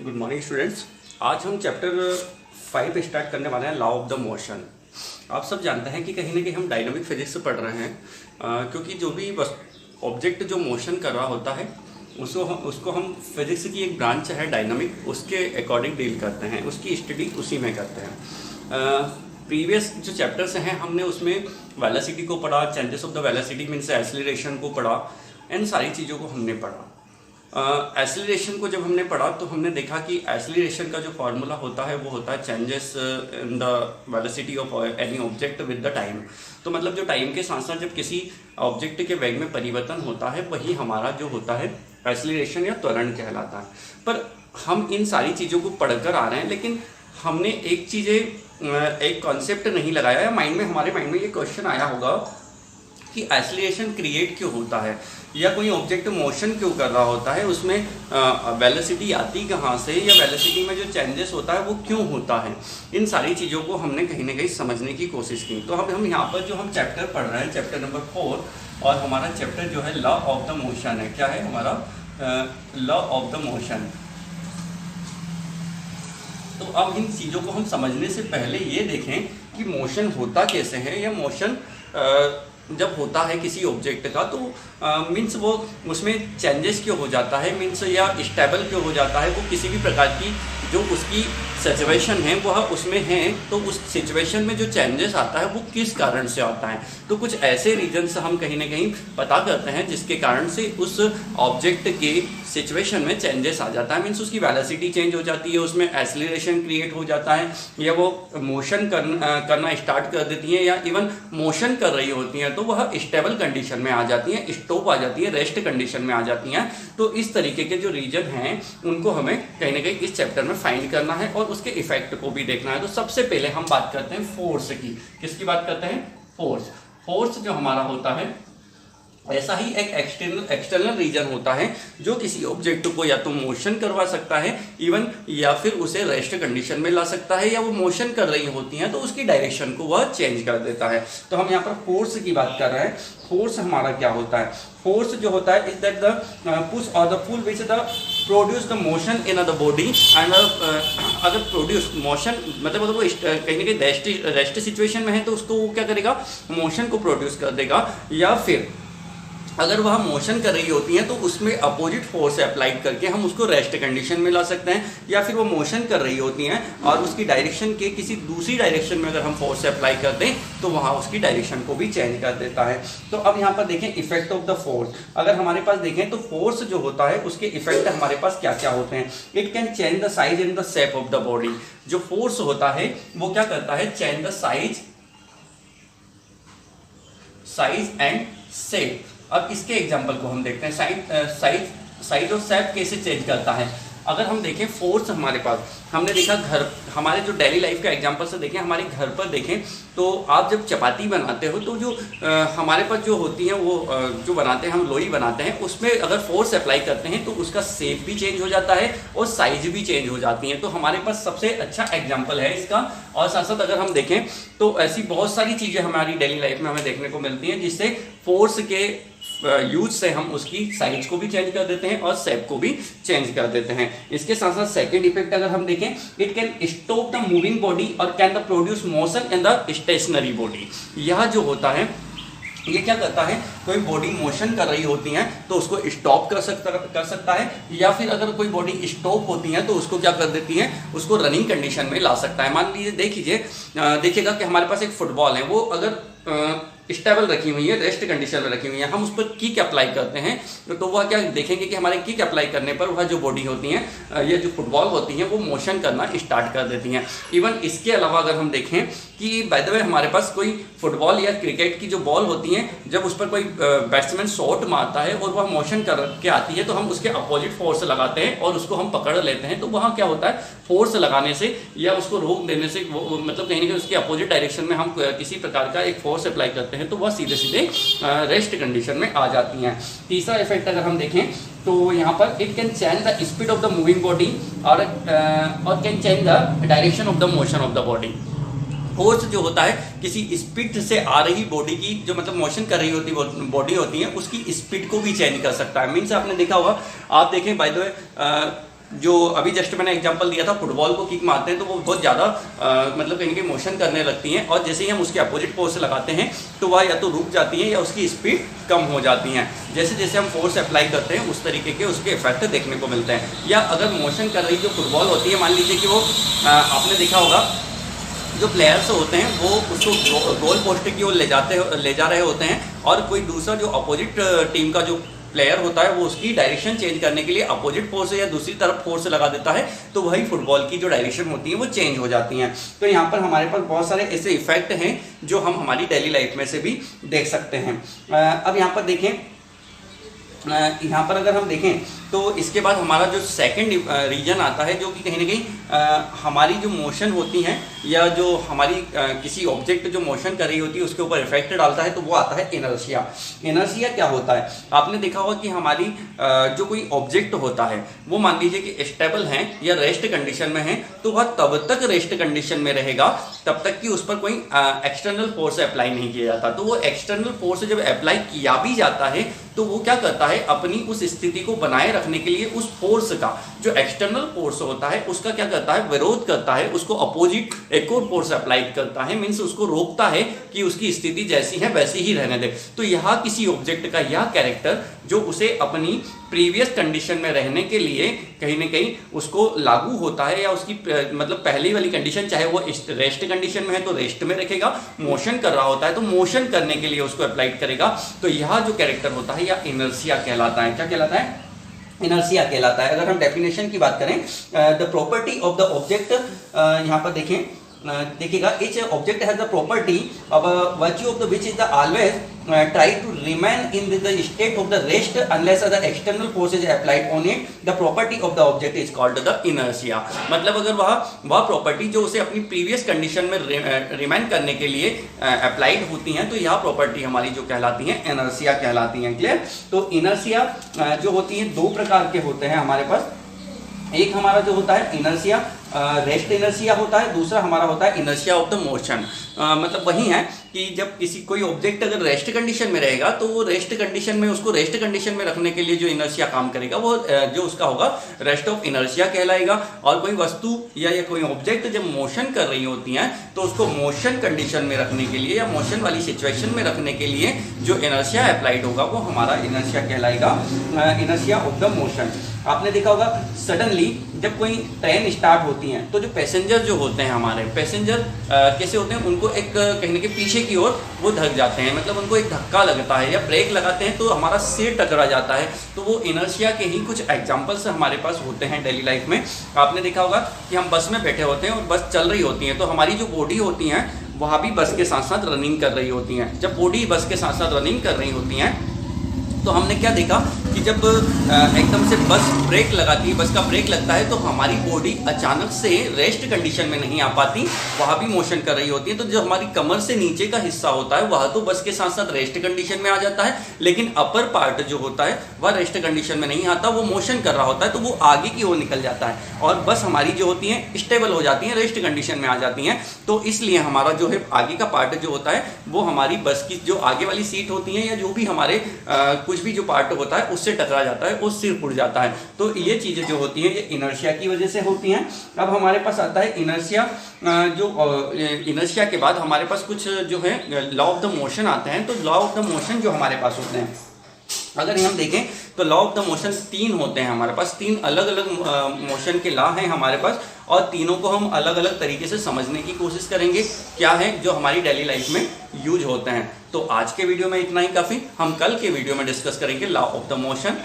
Good morning students. आज हम chapter 5 start करने वाले हैं, लॉ ऑफ द मोशन। आप सब जानते हैं कि कहीं ना कहीं हम डायनामिक फिजिक्स पढ़ रहे हैं, क्योंकि जो भी ऑब्जेक्ट जो मोशन कर रहा होता है उसको हम फिजिक्स की एक ब्रांच है डायनामिक, उसके अकॉर्डिंग डील करते हैं, उसकी स्टडी उसी में करते हैं। प्रीवियस जो चैप्टर्स हैं हमने उसमें वेलोसिटी को पढ़ा, changes of the velocity means acceleration को पढ़ा, इन सारी चीज़ों को हमने पढ़ा। एक्सीलरेशन को जब हमने पढ़ा तो हमने देखा कि एक्सीलरेशन का जो फार्मूला होता है वो होता है changes in the velocity of any object with the time. तो मतलब जो टाइम के साथ साथ जब किसी ऑब्जेक्ट के वेग में परिवर्तन होता है वही हमारा जो होता है एक्सीलरेशन या त्वरण कहलाता है। पर हम इन सारी चीज़ों को पढ़कर आ रहे हैं, लेकिन हमने एक कॉन्सेप्ट नहीं लगाया, या हमारे माइंड में ये क्वेश्चन आया होगा कि एक्सीलरेशन क्रिएट क्यों होता है या कोई ऑब्जेक्ट मोशन क्यों कर रहा होता है, उसमें वेलोसिटी आती कहाँ से, या वेलोसिटी में जो चेंजेस होता है वो क्यों होता है। इन सारी चीज़ों को हमने कहीं ना कहीं समझने की कोशिश की। तो अब हम यहाँ पर जो हम चैप्टर पढ़ रहे हैं, चैप्टर नंबर 4, और हमारा चैप्टर जो है लॉ ऑफ द मोशन है। क्या है हमारा? Law of the motion. तो अब इन चीज़ों को हम समझने से पहले ये देखें कि मोशन होता कैसे है, या मोशन जब होता है किसी ऑब्जेक्ट का तो मीन्स वो उसमें चेंजेस क्यों हो जाता है, मीन्स या स्टेबल क्यों हो जाता है, वो किसी भी प्रकार की जो उसकी सिचुएशन है वह उसमें है, तो उस सिचुएशन में जो चेंजेस आता है वो किस कारण से आता है। तो कुछ ऐसे रीजन्स हम कहीं ना कहीं पता करते हैं जिसके कारण से उस ऑब्जेक्ट के सिचुएशन में चेंजेस आ जाता है, मीन्स उसकी वेलोसिटी चेंज हो जाती है, उसमें एक्सीलरेशन क्रिएट हो जाता है, या वो मोशन करना स्टार्ट कर देती है, या इवन मोशन कर रही होती हैं तो वह स्टेबल कंडीशन में आ जाती हैं, स्टॉप आ जाती है, रेस्ट कंडीशन में आ जाती हैं। तो इस तरीके के जो रीजन हैं उनको हमें कहीं ना कहीं इस चैप्टर में फाइंड करना है और उसके इफेक्ट को भी देखना है। तो सबसे पहले हम बात करते हैं फोर्स की। किसकी बात करते हैं? फोर्स जो हमारा होता है, ऐसा ही एक एक्सटर्नल रीजन होता है जो किसी ऑब्जेक्ट को या तो मोशन करवा सकता है इवन, या फिर उसे रेस्ट कंडीशन में ला सकता है, या वो मोशन कर रही होती हैं तो उसकी डायरेक्शन को वह चेंज कर देता है। तो हम यहाँ पर फोर्स की बात कर रहे हैं। फोर्स हमारा क्या होता है? फोर्स जो होता है इज दैट द पुश और the pull which the produce the motion in the body, and अगर प्रोड्यूस मोशन मतलब अगर वो कहीं ना कहीं रेस्ट सिचुएशन में है तो उसको वो क्या करेगा? मोशन को प्रोड्यूस कर देगा। या फिर अगर वह मोशन कर रही होती हैं तो उसमें अपोजिट फोर्स अप्लाइड करके हम उसको रेस्ट कंडीशन में ला सकते हैं, या फिर वो मोशन कर रही होती हैं और उसकी डायरेक्शन के किसी दूसरी डायरेक्शन में अगर हम फोर्स अप्लाई कर दें तो वहाँ उसकी डायरेक्शन को भी चेंज कर देता है। तो अब यहाँ पर देखें इफेक्ट ऑफ द फोर्स। अगर हमारे पास देखें तो फोर्स जो होता है उसके इफेक्ट हमारे पास क्या क्या होते हैं? It can change the size and the shape of the body. जो फोर्स होता है वो क्या करता है? Change the size and shape. अब इसके एग्जांपल को हम देखते हैं। साइज और शेप कैसे चेंज करता है। अगर हम देखें फोर्स हमारे पास, हमने देखा घर, हमारे जो डेली लाइफ का एग्जांपल से देखें, हमारे घर पर देखें तो आप जब चपाती बनाते हो तो जो हमारे पास जो होती हैं वो जो बनाते हैं, हम लोई बनाते हैं, उसमें अगर फोर्स अप्लाई करते हैं तो उसका शेप भी चेंज हो जाता है और साइज भी चेंज हो जाती है। तो हमारे पास सबसे अच्छा एग्जाम्पल है इसका। और साथ साथ अगर हम देखें तो ऐसी बहुत सारी चीज़ें हमारी डेली लाइफ में हमें देखने को मिलती हैं जिससे फोर्स के यूज से हम उसकी साइज को भी चेंज कर देते हैं और शेप को भी चेंज कर देते हैं। इसके साथ साथ सेकंड इफेक्ट अगर हम देखें, it can stop the moving body और can the produce motion in the stationary body. यह जो होता है ये क्या करता है? कोई बॉडी मोशन कर रही होती है तो उसको स्टॉप कर सकता है, या फिर अगर कोई बॉडी स्टॉप होती है तो उसको क्या कर देती है? उसको रनिंग कंडीशन में ला सकता है। मान लीजिए देखिएगा कि हमारे पास एक फुटबॉल है, वो अगर स्टेबल रखी हुई है, रेस्ट कंडीशन में रखी हुई है, हम उस पर किक अप्लाई करते हैं तो वह क्या देखेंगे कि हमारे किक अप्लाई करने पर वह जो बॉडी होती है, ये जो फुटबॉल होती हैं, वो मोशन करना स्टार्ट कर देती हैं। इवन इसके अलावा अगर हम देखें कि बाय द वे हमारे पास कोई फुटबॉल या क्रिकेट की जो बॉल होती हैं, जब उस पर कोई बैट्समैन शॉट मारता है और वह मोशन करके आती है तो हम उसके अपोजिट फोर्स लगाते हैं और उसको हम पकड़ लेते हैं। तो वहाँ क्या होता है? फोर्स लगाने से या उसको रोक देने से, वो मतलब कहीं ना कहीं उसके अपोजिट डायरेक्शन में हम किसी प्रकार का एक फोर्स अप्लाई करते हैं तो वह सीधे सीधे रेस्ट कंडीशन में आ जाती हैं। तीसरा इफेक्ट अगर हम देखें तो यहाँ पर it can change the speed of the moving body और can change the direction of the motion of the body. Force जो होता है किसी स्पीड से आ रही बॉडी की, जो मतलब मोशन कर रही होती बॉडी होती है, उसकी स्पीड को भी चेंज कर सकता है। मीन्स आपने देखा होगा, आप देखें बाय द वे जो अभी जस्ट मैंने एग्जांपल दिया था, फुटबॉल को किक मारते हैं तो वो बहुत ज़्यादा मतलब कहीं कहीं मोशन करने लगती हैं, और जैसे ही हम उसके अपोजिट फोर्स लगाते हैं तो वह या तो रुक जाती हैं या उसकी स्पीड कम हो जाती हैं। जैसे जैसे हम फोर्स अप्लाई करते हैं उस तरीके के उसके इफेक्ट देखने को मिलते हैं। या अगर मोशन कर रही जो फुटबॉल होती है, मान लीजिए कि वो आपने देखा होगा जो प्लेयर्स होते हैं वो उसको गोल पोस्ट की ओर ले जा रहे होते हैं, और कोई दूसरा जो अपोजिट टीम का जो प्लेयर होता है वो उसकी डायरेक्शन चेंज करने के लिए अपोजिट फोर्स या दूसरी तरफ फोर्स लगा देता है, तो वही फुटबॉल की जो डायरेक्शन होती है वो चेंज हो जाती हैं। तो यहाँ पर हमारे पास बहुत सारे ऐसे इफेक्ट हैं जो हम हमारी डेली लाइफ में से भी देख सकते हैं। अब यहाँ पर देखें, यहाँ पर अगर हम देखें तो इसके बाद हमारा जो सेकंड रीजन आता है, जो कि कहीं ना कहीं हमारी जो मोशन होती हैं या जो हमारी किसी ऑब्जेक्ट जो मोशन कर रही होती है उसके ऊपर इफेक्ट डालता है, तो वो आता है इनर्शिया। इनर्शिया क्या होता है? आपने देखा होगा कि हमारी जो कोई ऑब्जेक्ट होता है वो मान लीजिए कि स्टेबल है या रेस्ट कंडीशन में है, तो वह तब तक रेस्ट कंडीशन में रहेगा तब तक कि उस पर कोई एक्सटर्नल फोर्स अप्लाई नहीं किया जाता। तो वो एक्सटर्नल फोर्स जब अप्लाई किया भी जाता है तो वो क्या करता है, अपनी उस स्थिति को बनाए रखने के लिए उस फोर्स का जो एक्सटर्नल फोर्स होता है उसका क्या करता है, विरोध करता है, उसको अपोजिट एक और फोर्स अप्लाई करता है, मीन्स उसको रोकता है कि उसकी स्थिति जैसी है वैसी ही रहने दे। तो यह किसी ऑब्जेक्ट का यह कैरेक्टर जो उसे अपनी प्रीवियस कंडीशन में रहने के लिए कहीं ना कहीं उसको लागू होता है, या उसकी मतलब पहली वाली कंडीशन चाहे वो रेस्ट कंडीशन में है तो रेस्ट में रखेगा, मोशन कर रहा होता है तो मोशन करने के लिए उसको अप्लाई करेगा। तो यह जो कैरेक्टर होता है यह इनर्शिया कहलाता है। क्या कहलाता है? इनर्शिया कहलाता है। अगर हम डेफिनेशन की बात करें, the property of the object, यहाँ पर देखें, देखिएगा, each object has the property of virtue of the which is the always try to remain in the state of the rest unless the external force is applied on it. The property of the object is called the inertia. मतलब अगर वह property जो उसे अपनी previous condition में remain करने के लिए अप्लाइड होती हैं, तो यह प्रॉपर्टी हमारी जो कहलाती है इनर्शिया कहलाती हैं। क्लियर? तो इनर्शिया जो होती है दो प्रकार के होते हैं हमारे पास। एक हमारा जो होता है इनर्शिया, रेस्ट इनर्शिया होता है, दूसरा हमारा होता है इनर्शिया ऑफ द मोशन। मतलब वही है कि जब कोई ऑब्जेक्ट अगर रेस्ट कंडीशन में रहेगा तो वो रेस्ट कंडीशन में, उसको रेस्ट कंडीशन में रखने के लिए जो इनर्शिया काम करेगा वो जो उसका होगा रेस्ट ऑफ इनर्शिया कहलाएगा। और कोई वस्तु या कोई ऑब्जेक्ट जब मोशन कर रही होती हैं तो उसको मोशन कंडीशन में रखने के लिए या मोशन वाली सिचुएशन में रखने के लिए जो इनर्शिया अप्लाइड होगा वो हमारा इनर्शिया कहलाएगा, इनर्शिया ऑफ द मोशन। आपने देखा होगा सडनली जब कोई ट्रेन स्टार्ट होती है तो जो पैसेंजर जो होते हैं हमारे पैसेंजर कैसे होते हैं, उनको एक कहीं ना कहीं पीछे की ओर वो धक जाते हैं, मतलब उनको एक धक्का लगता है, या ब्रेक लगाते हैं तो हमारा सिर टकरा जाता है। तो वो इनर्शिया के ही कुछ एग्जांपल्स हमारे पास होते हैं डेली लाइफ में। आपने देखा होगा कि हम बस में बैठे होते हैं और बस चल रही होती है, तो हमारी जो बॉडी होती है वह भी बस के साथ साथ रनिंग कर रही होती हैं। जब बॉडी बस के साथ साथ रनिंग कर रही होती हैं तो हमने क्या देखा कि जब एकदम से बस ब्रेक लगाती है, बस का ब्रेक लगता है, तो हमारी बॉडी अचानक से रेस्ट कंडीशन में नहीं आ पाती, वह भी मोशन कर रही होती है। तो जो हमारी कमर से नीचे का हिस्सा होता है वह तो बस के साथ साथ रेस्ट कंडीशन में आ जाता है, लेकिन अपर पार्ट जो होता है वह रेस्ट कंडीशन में नहीं आता, वो मोशन कर रहा होता है, तो वो आगे की ओर निकल जाता है और बस हमारी जो होती है स्टेबल हो जाती है, रेस्ट कंडीशन में आ जाती हैं। तो इसलिए हमारा जो है आगे का पार्ट जो होता है वो हमारी बस की जो आगे वाली सीट होती है या जो भी हमारे कुछ भी जो पार्ट होता है उससे टकरा जाता है, उस सिर उड़ जाता है। तो ये चीज़ें जो होती हैं ये इनर्शिया की वजह से होती हैं। अब हमारे पास आता है इनर्शिया, जो इनर्शिया के बाद हमारे पास कुछ जो है लॉ ऑफ द मोशन आते हैं। तो लॉ ऑफ द मोशन जो हमारे पास होते हैं, अगर हम देखें तो लॉ ऑफ द मोशन 3 होते हैं हमारे पास, 3 अलग अलग मोशन के लॉ हैं हमारे पास, और तीनों को हम अलग अलग तरीके से समझने की कोशिश करेंगे क्या है जो हमारी डेली लाइफ में यूज होते हैं। तो आज के वीडियो में इतना ही काफ़ी, हम कल के वीडियो में डिस्कस करेंगे लॉ ऑफ द मोशन।